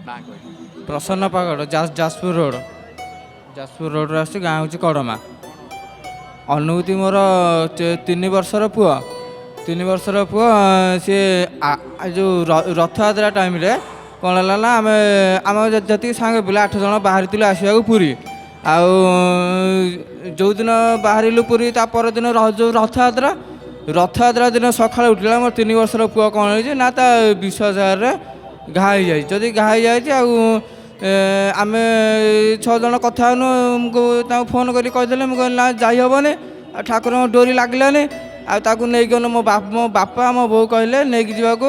ପ୍ରସନ୍ନ ପାଗଡ଼ Jajpur road. Jajpur ରୋଡ଼ରେ ଆସୁଛି, ଗାଁ ହେଉଛି କଡ଼ମା। ଅନୁଭୂତି ମୋର 3 ବର୍ଷର ପୁଅ। 3 ବର୍ଷର ପୁଅ ସିଏ ଯେଉଁ ରଥଯାତ୍ରା ଟାଇମ୍ରେ କ'ଣ ହେଲା ନା ଆମ ଯେତିକି ସାଙ୍ଗ ପିଲା 8 ଜଣ ବାହାରିଥିଲୁ ଆସିବାକୁ ପୁରୀ। ଆଉ ଯେଉଁଦିନ ବାହାରିଲୁ ପୁରୀ ତା ପରଦିନ ଯେଉଁ ରଥଯାତ୍ରା ଦିନ ସକାଳେ ଉଠିଲା ମୋର 3 ବର୍ଷର ପୁଅ କ'ଣ ହେଇଛି ନା ତା ବିଶ୍ୱାସରେ ଘା ହେଇଯାଇଛି। ଯଦି ଘା ହେଇଯାଇଛି ଆଉ ଆମେ 6 ଜଣ କଥା ହେଉନୁ, ତାଙ୍କୁ ଫୋନ୍ କରି କହିଦେଲେ। ମୁଁ କହିଲି ନା ଯାଇ ହେବନି, ଆଉ ଠାକୁରଙ୍କ ଡୋରି ଲାଗିଲାନି। ଆଉ ତାକୁ ନେଇକି ଗଲୁ, ମୋ ବାପା ମୋ ବୋଉ କହିଲେ ନେଇକି ଯିବାକୁ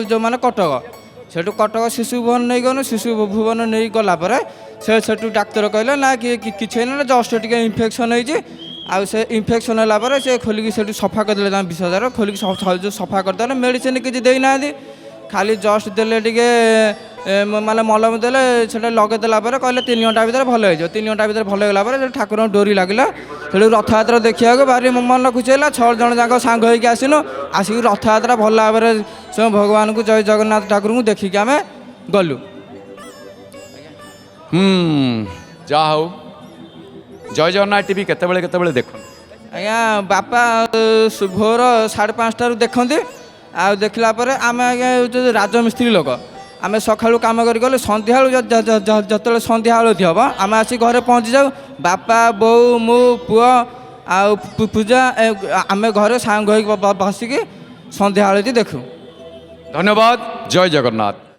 ଯେଉଁମାନେ କଟକ। ସେଠୁ କଟକ ଶିଶୁ ଭୁବନ ନେଇ ଗଲୁ। ଶିଶୁ ଭୁବନ ନେଇ ଗଲା ପରେ ସେଠୁ ଡାକ୍ତର କହିଲେ ନା କିଛି ହେଇନି, ଜଷ୍ଟ ଟିକେ ଇନଫେକ୍ସନ୍ ହେଇଛି। ଆଉ ସେ ଇନଫେକ୍ସନ୍ ହେଲା ପରେ ସେ ଖୋଲିକି ସେଠୁ ସଫା କରିଦେଲେ, ତାଙ୍କ ବିଶ୍ୱାସରେ ଖୋଲିକି ଯେଉଁ ସଫା କରିଦେଲେ। ମେଡ଼ିସିନ କିଛି ଦେଇନାହାନ୍ତି, ଖାଲି ଜଷ୍ଟ ଦେଲେ ଟିକେ ମାନେ ମଲମ ଦେଲେ। ସେଟା ଲଗେଇଦେଲା ପରେ କହିଲେ 3 ଘଣ୍ଟା ଭିତରେ ଭଲ ହେଇଯିବ। 3 ଘଣ୍ଟା ଭିତରେ ଭଲ ହେଇଗଲା ପରେ ସେଠୁ ଠାକୁରଙ୍କ ଡୋରି ଲାଗିଲା। ସେଠୁ ରଥଯାତ୍ରା ଦେଖିବାକୁ ଭାରି ମନ ଖୁସି ହେଲା। 6 ଜଣ ଯାକ ସାଙ୍ଗ ହେଇକି ଆସିଲୁ। ଆସିକି ରଥଯାତ୍ରା ଭଲ ଭାବରେ ସେ ଭଗବାନଙ୍କୁ ଜୟ ଜଗନ୍ନାଥ ଠାକୁରଙ୍କୁ ଦେଖିକି ଆମେ ଗଲୁ। ଯାହା ହଉ, ଜୟ ଜଗନ୍ନାଥ ଟିଭି କେତେବେଳେ ଦେଖନ୍ତୁ? ଆଜ୍ଞା ବାପା ଭୋର 5:30ଟାରୁ ଦେଖନ୍ତି। ଆଉ ଦେଖିଲା ପରେ ଆମେ ଆଜ୍ଞା ଯେଉଁ ରାଜମିସ୍ତ୍ରୀ ଲୋକ, ଆମେ ସକାଳୁ କାମ କରି ଗଲେ ସନ୍ଧ୍ୟାବେଳୁ ଯେତେବେଳେ ସନ୍ଧ୍ୟା ଆଳତି ହେବ ଆମେ ଆସି ଘରେ ପହଞ୍ଚି ଯାଉ। ବାପା ବୋଉ ମୁଁ ପୁଅ ଆଉ ପୂଜା ଆମେ ଘରେ ସାଙ୍ଗ ହୋଇକି ବସିକି ସନ୍ଧ୍ୟା ଆଳତି ଦେଖୁ। ଧନ୍ୟବାଦ। ଜୟ ଜଗନ୍ନାଥ।